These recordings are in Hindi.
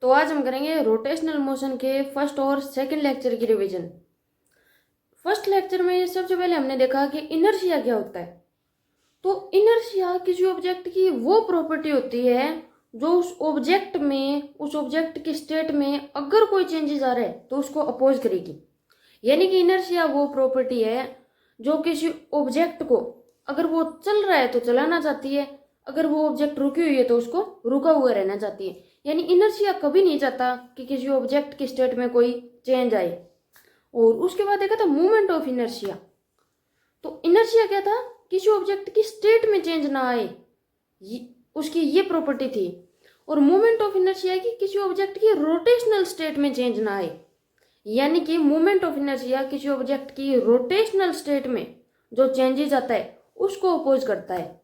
तो आज हम करेंगे रोटेशनल मोशन के फर्स्ट और सेकंड लेक्चर की रिवीजन। फर्स्ट लेक्चर में सबसे पहले हमने देखा कि इनर्शिया क्या होता है। तो इनर्शिया किसी ऑब्जेक्ट की वो प्रॉपर्टी होती है जो उस ऑब्जेक्ट में, उस ऑब्जेक्ट की स्टेट में अगर कोई चेंजेस आ रहे हैं तो उसको अपोज करेगी। यानी कि इनर्शिया वो प्रॉपर्टी है जो किसी ऑब्जेक्ट को अगर वो चल रहा है तो चलाना चाहती है, अगर वो ऑब्जेक्ट रुकी हुई है तो उसको रुका हुआ रहना चाहती है। यानी इनर्शिया कभी नहीं चाहता कि किसी ऑब्जेक्ट की स्टेट में कोई चेंज आए। और उसके बाद देखा था मूवमेंट ऑफ इनर्शिया। तो इनर्शिया क्या था? किसी ऑब्जेक्ट की स्टेट में चेंज ना आए, उसकी ये प्रॉपर्टी थी। और मूवमेंट ऑफ इनर्शिया की किसी ऑब्जेक्ट की रोटेशनल स्टेट में चेंज ना आए। यानी कि मूवमेंट ऑफ इनर्शिया किसी ऑब्जेक्ट की रोटेशनल स्टेट में जो चेंजेस आता है उसको अपोज करता है।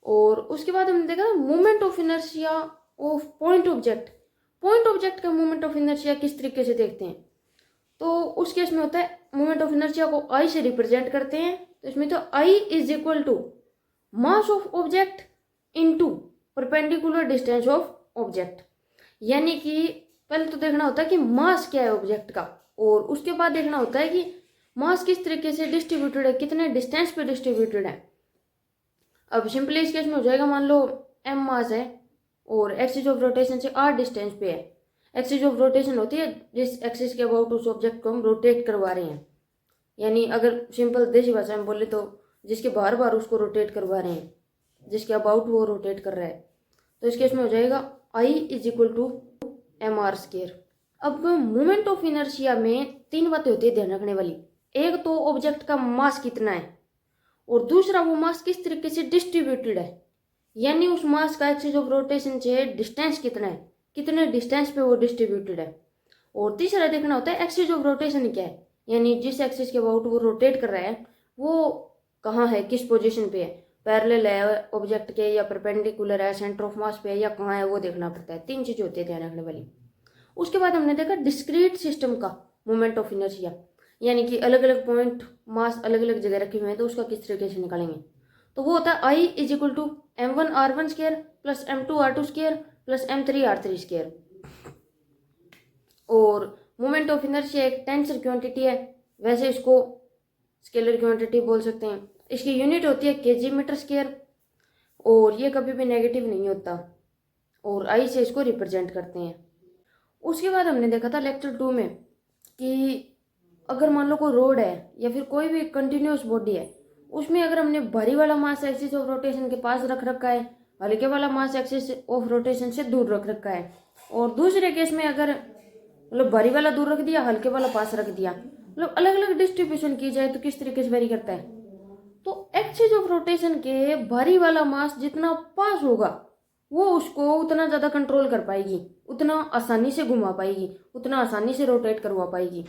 और उसके बाद हमने देखा movement of inertia of point object. Point object का मूवमेंट ऑफ इनर्शिया किस तरीके से देखते हैं? तो उस केस में होता है मूवमेंट ऑफ इनर्शिया को आई से रिप्रेजेंट करते हैं। तो इसमें तो I is equal to mass of object into perpendicular distance of object. यानी कि पहले तो देखना होता है कि मास क्या है ऑब्जेक्ट का, और उसके बाद देखना होता है कि मास किस तरीके से डिस्ट्रीब्यूटेड है, कितने डिस्टेंस पे डिस्ट्रीब्यूटेड है। अब सिंपली इस केस में हो जाएगा, मान लो m मास है और एक्सिस ऑफ रोटेशन से r डिस्टेंस पे है। एक्सिस ऑफ रोटेशन होती है जिस एक्सिस के अबाउट उस ऑब्जेक्ट को हम रोटेट करवा रहे हैं। यानी अगर सिंपल देसी भाषा में बोले तो जिसके बार बार उसको रोटेट करवा रहे हैं, जिसके अबाउट वो रोटेट कर रहा है। तो इस केस में हो जाएगा I is equal to m r square. अब मोमेंट ऑफ इनर्शिया में तीन बातें होती है ध्यान रखने वाली। एक तो ऑब्जेक्ट का मास कितना है, और दूसरा वो मास किस तरीके से डिस्ट्रीब्यूटेड है, यानी उस मास का एक्सिस ऑफ रोटेशन से डिस्टेंस कितना है, कितने डिस्टेंस पे वो डिस्ट्रीब्यूटेड है। और तीसरा देखना होता है एक्सिस ऑफ रोटेशन क्या है, यानी जिस एक्सिस के अबाउट वो रोटेट कर रहा है वो कहाँ है, किस पोजीशन पे है, पैरेलल है ऑब्जेक्ट के या परपेंडिकुलर है, सेंटर ऑफ मास पे है या कहाँ है, वो देखना पड़ता है। तीन चीजें होती है ध्यान रखने वाली। उसके बाद हमने देखा डिस्क्रीट सिस्टम का मोमेंट ऑफ इनर्शिया, यानी कि अलग अलग पॉइंट मास अलग अलग जगह रखे हुए हैं तो उसका किस तरीके से निकालेंगे। तो वो होता है I is equal to m1r1 square plus m2r2 square plus m3r3 square. और मोमेंट ऑफ इनर्शिया एक टेंसर क्वांटिटी है, वैसे इसको स्केलर क्वांटिटी बोल सकते हैं। इसकी यूनिट होती है केजी मीटर स्केयर, और ये कभी भी नेगेटिव नहीं होता, और आई से इसको रिप्रेजेंट करते हैं। उसके बाद हमने देखा था लेक्चर 2 में कि अगर मान लो कोई रोड है या फिर कोई भी कंटिन्यूस बॉडी है, उसमें अगर हमने भारी वाला मास एक्सिस ऑफ रोटेशन के पास रख रखा है, हल्के वाला मास एक्सिस ऑफ रोटेशन से दूर रख रखा है, और दूसरे केस में अगर मतलब भारी वाला दूर रख दिया, हल्के वाला पास रख दिया, मतलब अलग अलग डिस्ट्रीब्यूशन की जाए तो किस तरीके से वेरी करता है। तो एक्सिस ऑफ रोटेशन के भारी वाला मास जितना पास होगा वो उसको उतना ज़्यादा कंट्रोल कर पाएगी, उतना आसानी से घुमा पाएगी, उतना आसानी से रोटेट करवा पाएगी।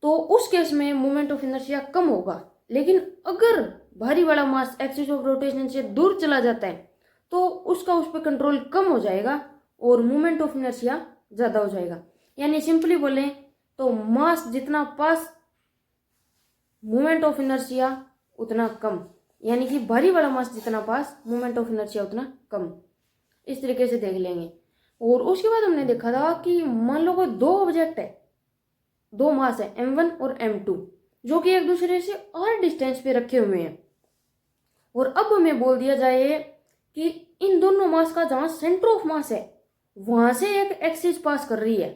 तो उस केस में मोमेंट ऑफ इनर्शिया कम होगा। लेकिन अगर भारी वाला मास एक्सिस ऑफ रोटेशन से दूर चला जाता है तो उसका उस पर कंट्रोल कम हो जाएगा और मोमेंट ऑफ इनर्शिया ज़्यादा हो जाएगा। यानी सिंपली बोलें तो मास जितना पास, मोमेंट ऑफ इनर्शिया उतना कम। यानी कि भारी वाला मास जितना पास, मोमेंट ऑफ इनर्शिया उतना कम। इस तरीके से देख लेंगे। और उसके बाद हमने देखा था कि मान लो कोई दो ऑब्जेक्ट है, दो मास है m1 और m2, जो कि एक दूसरे से r डिस्टेंस पे रखे हुए हैं। और अब हमें बोल दिया जाए कि इन दोनों मास का जहां सेंटर ऑफ मास है वहां से एक एक्सिस पास कर रही है,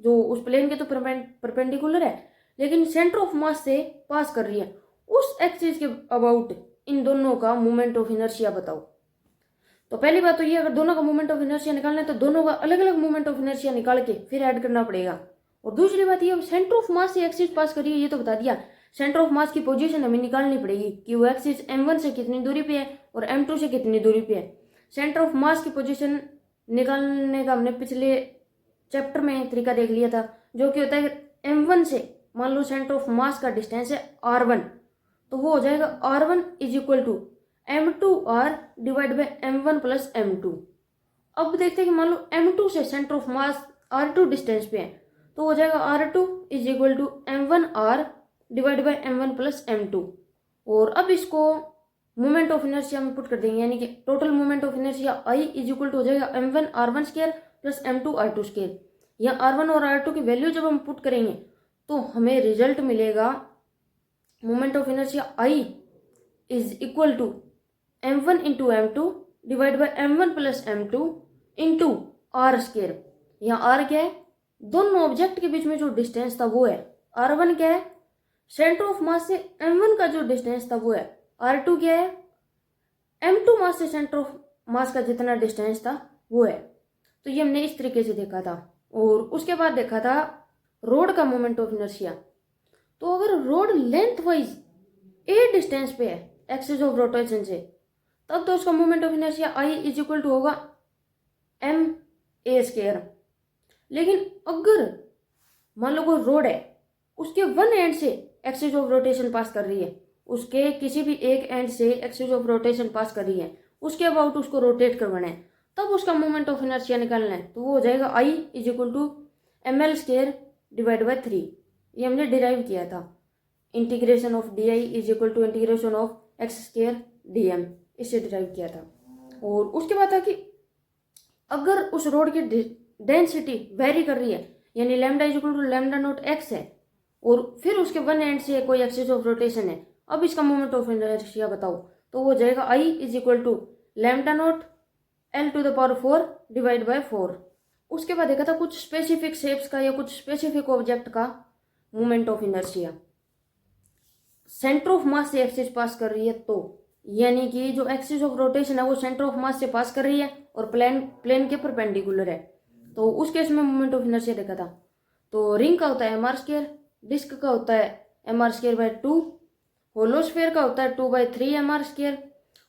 जो उस प्लेन के तो परपेंडिकुलर है लेकिन सेंटर ऑफ मास से पास कर रही है। उस एक्सिस के अबाउट इन दोनों का मोमेंट ऑफ इनर्शिया बताओ। तो पहली बात तो ये, अगर दोनों का मोमेंट ऑफ इनर्शिया निकालना है तो दोनों का अलग अलग मोमेंट ऑफ इनर्शिया निकाल के फिर ऐड करना पड़ेगा। और दूसरी बात ये, सेंटर ऑफ मास से एक्सिस पास करिए, ये तो बता दिया। सेंटर ऑफ मास की पोजीशन हमें निकालनी पड़ेगी कि वो एक्सिस m1 से कितनी दूरी पे है और m2 से कितनी दूरी पे है। सेंटर ऑफ मास की पोजीशन निकालने का हमने पिछले चैप्टर में तरीका देख लिया था, जो कि होता है m1 से मान लो सेंटर ऑफ मास का डिस्टेंस है r1, तो वो हो जाएगा r1 is equal to m2r divide by m1 plus m2। अब देखते हैं कि मान लो m2 से centre of mass r2 distance पे है, तो हो जाएगा r2 is equal to m1r divide by m1 plus m2। और अब इसको मोमेंट ऑफ इनर्शिया में पुट कर देंगे, यानी कि total moment of inertia I is equal to हो जाएगा m1r1 square plus m2 square. यहाँ r1 और r2 की वैल्यू जब हम पुट करेंगे तो हमें रिजल्ट मिलेगा moment of inertia I is equal to m1 into m2 divide by m1 plus m2 into r square. यहाँ r क्या है, दोनों ऑब्जेक्ट के बीच में जो डिस्टेंस था वो है। r1 क्या है, सेंटर ऑफ मास से m1 का जो डिस्टेंस था वो है। r2 क्या है, m2 मास से सेंटर ऑफ मास का जितना डिस्टेंस था वो है। तो ये हमने इस तरीके से देखा था। और उसके बाद देखा था रोड का मोमेंट ऑफ इनर्शिया। तो अगर rod length wise a distance पे है एक्सिस ऑफ रोटेशन से, तब तो उसका moment of inertia I is equal to होगा ma स्केयर। लेकिन अगर मान लो कोई रोड है, उसके वन एंड से एक्सिस ऑफ रोटेशन पास कर रही है, उसके किसी भी एक एंड से एक्सिस ऑफ रोटेशन पास कर रही है, उसके अबाउट उसको रोटेट करवाना है, तब उसका मोमेंट ऑफ इनर्शिया निकालना है। तो वो हो जाएगा I is equal to ml square divide by 3। ये हमने डिराइव किया था, integration of d I is equal to integration of x square d m, इससे डिराइव किया था। और उसके बाद था कि अगर उस रोड की डेंसिटी वेरी कर रही है, यानी lambda is equal to lambda naught x है, और फिर उसके वन एंड से कोई एक्सिस ऑफ रोटेशन है, अब इसका मोमेंट ऑफ इनर्शिया बताओ। तो वो जाएगा I is equal to lambda naught L to the power 4 divide by 4। उसके बाद देखा था कुछ स्पेसिफिक शेप्स का या कुछ स्पेसिफिक ऑब्जेक्ट का moment of inertia. Centre of mass से एक्सिस पास कर रही है, तो यानी कि जो एक्सिस ऑफ रोटेशन है वो सेंटर ऑफ मास से पास कर रही है और प्लेन के परपेंडिकुलर है, तो उस केस में मोमेंट ऑफ इनर्शिया देखा था। तो रिंग का होता है mr स्केयर, डिस्क का होता है mr square by 2, hollow sphere का होता है 2/3 mr स्केयर,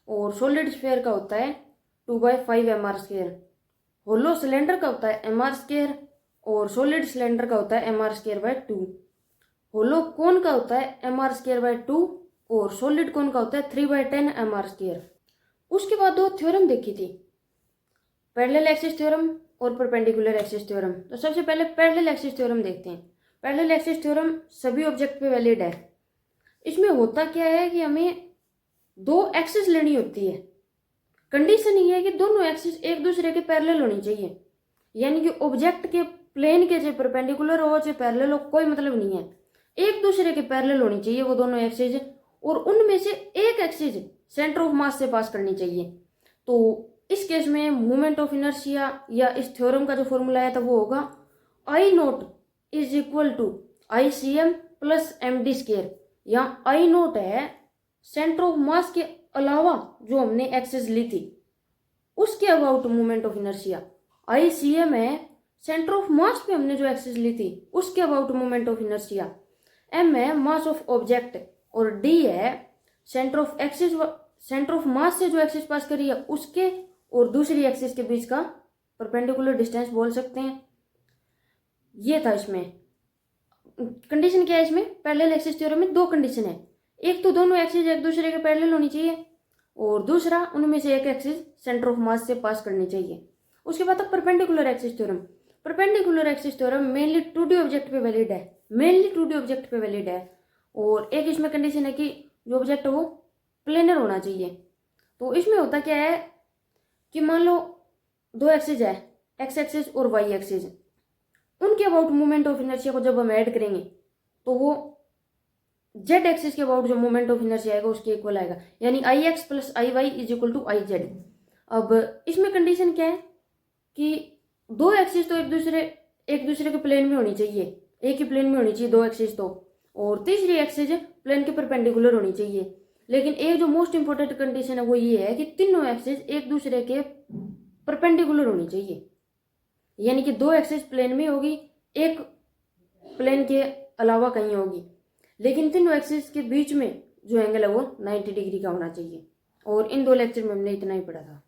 और सॉलिड स्फेयर का होता है 2/5 mr स्केयर। होलो सिलेंडर का होता है mr स्केयर और सॉलिड सिलेंडर का होता है mr स्केयर बाय 2। होलो कोन का होता है mr स्केयर बाय 2 और सॉलिड कोन का होता है 3/10 mr स्केयर। उसके बाद दो थ्योरम देखी थी, पैरेलल एक्सिस थ्योरम और परपेंडिकुलर एक्सिस थ्योरम। तो सबसे पहले पैरेलल एक्सिस थ्योरम देखते हैं। पैरेलल एक्सिस थ्योरम सभी ऑब्जेक्ट पे वैलिड है। इसमें होता क्या है कि हमें दो एक्सिस लेनी होती है। कंडीशन ये है कि दोनों एक्सिस एक दूसरे के पैरेलल होनी चाहिए, यानी कि ऑब्जेक्ट के प्लेन के चाहे परपेंडिकुलर हो चाहे पैरेलल हो, कोई मतलब नहीं है, एक दूसरे के पैरेलल होनी चाहिए वो दोनों एक्सिस, और उनमें से एक एक्सिस सेंटर ऑफ मास से पास करनी चाहिए। तो इस केस में मोमेंट ऑफ इनर्शिया या इस थ्योरम का जो फॉर्मूला आया था वो होगा I naught is equal to ICM plus MD square. यहाँ I नोट है सेंटर ऑफ मास के अलावा जो हमने एक्सिस ली थी उसके about moment of inertia, ICM है सेंटर ऑफ मास पे हमने जो एक्सिस ली थी उसके about moment of inertia, M है मास ऑफ ऑब्जेक्ट, और D है सेंटर ऑफ मास से जो एक्सिस पास करी है उसके और दूसरी एक्सिस के बीच का परपेंडिकुलर डिस्टेंस बोल सकते हैं। ये था इसमें कंडीशन। क्या है इसमें पैरेलल एक्सिस थ्योरम में दो कंडीशन है, एक तो दोनों एक्सिस एक दूसरे के पैरेलल होनी चाहिए, और दूसरा उनमें से एक एक्सिस सेंटर ऑफ मास से पास करनी चाहिए। उसके बाद अब perpendicular axis theorem. Perpendicular axis theorem mainly 2D object पे वैलिड है, और एक इसमें कंडीशन है कि जो ऑब्जेक्ट है वो प्लेनर होना चाहिए। तो इसमें होता क्या है कि मान लो दो एक्सिस है, एक्स एक्सिस और वाई एक्सिस, उनके अबाउट मोमेंट ऑफ इनर्शिया को जब हम ऐड करेंगे तो वो जेड एक्सिस के अबाउट जो मोमेंट ऑफ इनर्शिया आएगा उसके इक्वल आएगा, यानी IX plus IY is equal to IZ। अब इसमें कंडीशन क्या है कि दो एक्सिस तो एक दूसरे के प्लेन में होनी चाहिए, एक ही प्लेन में होनी चाहिए दो एक्सिस तो, और तीसरी एक्सिस प्लेन के परपेंडिकुलर होनी चाहिए। लेकिन एक जो मोस्ट इंपॉर्टेंट कंडीशन है वो ये है कि तीनों एक्सिस एक दूसरे के परपेंडिकुलर होनी चाहिए, यानी कि दो एक्सिस प्लेन में होगी, एक प्लेन के अलावा कहीं होगी, लेकिन तीनों एक्सिस के बीच में जो एंगल है वो 90 डिग्री का होना चाहिए। और इन दो लेक्चर में हमने इतना ही पढ़ा था।